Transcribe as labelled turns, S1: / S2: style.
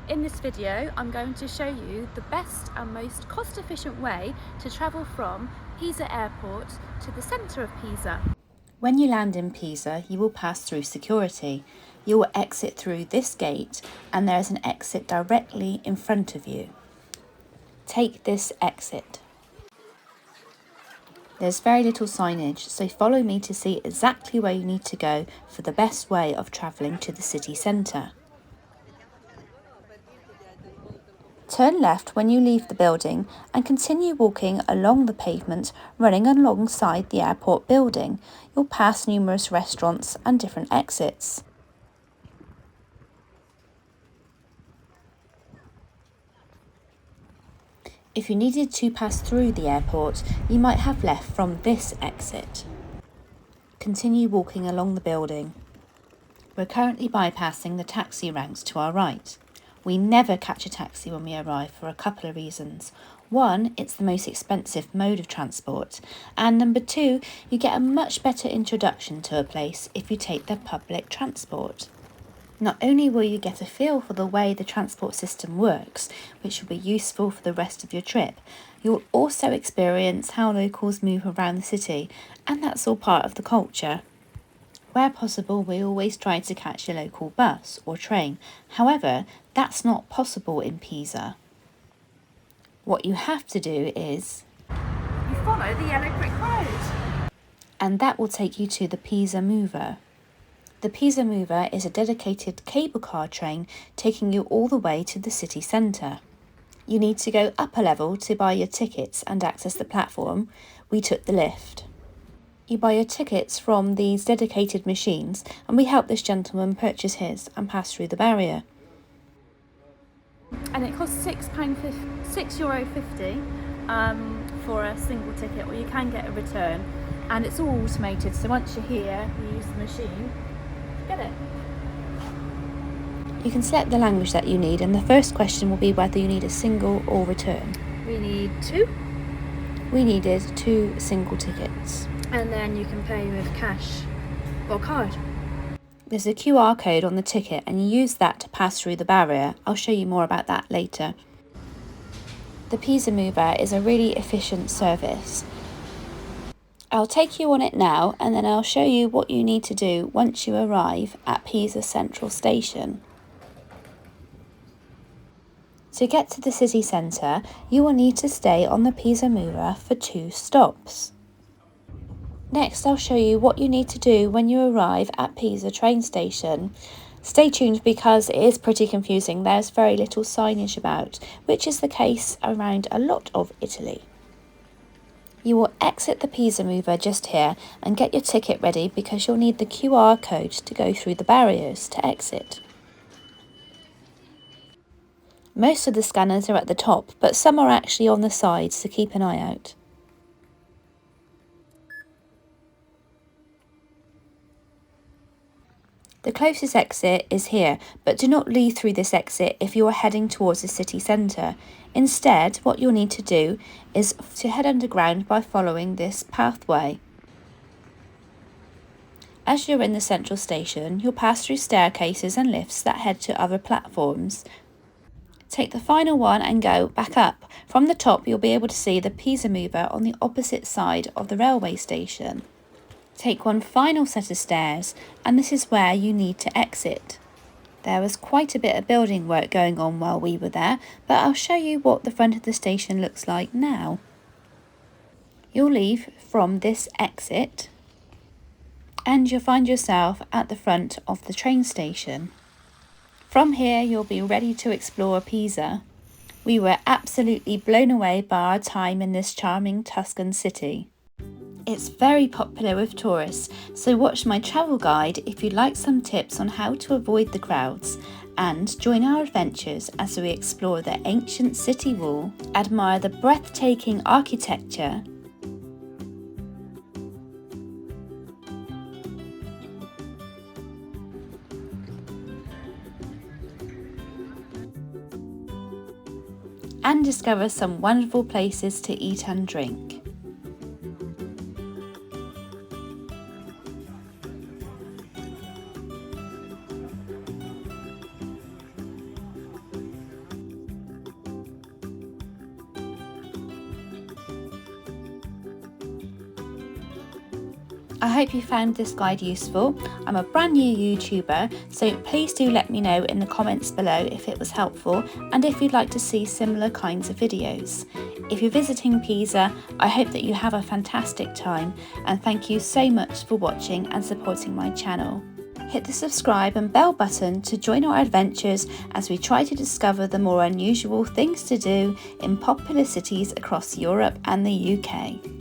S1: In this video, I'm going to show you the best and most cost-efficient way to travel from Pisa Airport to the centre of Pisa.
S2: When you land in Pisa, you will pass through security. You will exit through this gate and there is an exit directly in front of you. Take this exit. There's very little signage, so follow me to see exactly where you need to go for the best way of travelling to the city centre. Turn left when you leave the building and continue walking along the pavement running alongside the airport building. You'll pass numerous restaurants and different exits. If you needed to pass through the airport, you might have left from this exit. Continue walking along the building. We're currently bypassing the taxi ranks to our right. We never catch a taxi when we arrive for a couple of reasons. One, it's the most expensive mode of transport, and number two, you get a much better introduction to a place if you take the public transport. Not only will you get a feel for the way the transport system works, which will be useful for the rest of your trip, you'll also experience how locals move around the city, and that's all part of the culture. Where possible, we always try to catch a local bus or train. However, that's not possible in Pisa. What you have to do is
S1: You follow the yellow brick road.
S2: And that will take you to the Pisa Mover. The Pisa Mover is a dedicated cable car train taking you all the way to the city centre. You need to go up a level to buy your tickets and access the platform. We took the lift. You buy your tickets from these dedicated machines, and we helped this gentleman purchase his and pass through the barrier.
S1: And it costs €6.50 for a single ticket, or you can get a return. And it's all automated, so once you're here, you use the machine, get it.
S2: You can select the language that you need, and the first question will be whether you need a single or return.
S1: We need two.
S2: We needed 2 single tickets.
S1: And then you can pay with cash or card.
S2: There's a QR code on the ticket and you use that to pass through the barrier. I'll show you more about that later. The Pisa Mover is a really efficient service. I'll take you on it now and then I'll show you what you need to do once you arrive at Pisa Central Station. To get to the city centre, you will need to stay on the Pisa Mover for 2 stops. Next, I'll show you what you need to do when you arrive at Pisa train station. Stay tuned because it is pretty confusing. There's very little signage about, which is the case around a lot of Italy. You will exit the Pisa Mover just here and get your ticket ready because you'll need the QR code to go through the barriers to exit. Most of the scanners are at the top, but some are actually on the sides, so keep an eye out. The closest exit is here, but do not leave through this exit if you are heading towards the city centre. Instead, what you'll need to do is to head underground by following this pathway. As you're in the central station, you'll pass through staircases and lifts that head to other platforms. Take the final one and go back up. From the top, you'll be able to see the Pisa Mover on the opposite side of the railway station. Take one final set of stairs, and this is where you need to exit. There was quite a bit of building work going on while we were there, but I'll show you what the front of the station looks like now. You'll leave from this exit, and you'll find yourself at the front of the train station. From here, you'll be ready to explore Pisa. We were absolutely blown away by our time in this charming Tuscan city. It's very popular with tourists, so watch my travel guide if you'd like some tips on how to avoid the crowds, and join our adventures as we explore the ancient city wall, admire the breathtaking architecture, and discover some wonderful places to eat and drink. I hope you found this guide useful. I'm a brand new YouTuber, so please do let me know in the comments below if it was helpful and if you'd like to see similar kinds of videos. If you're visiting Pisa, I hope that you have a fantastic time, and thank you so much for watching and supporting my channel. Hit the subscribe and bell button to join our adventures as we try to discover the more unusual things to do in popular cities across Europe and the UK.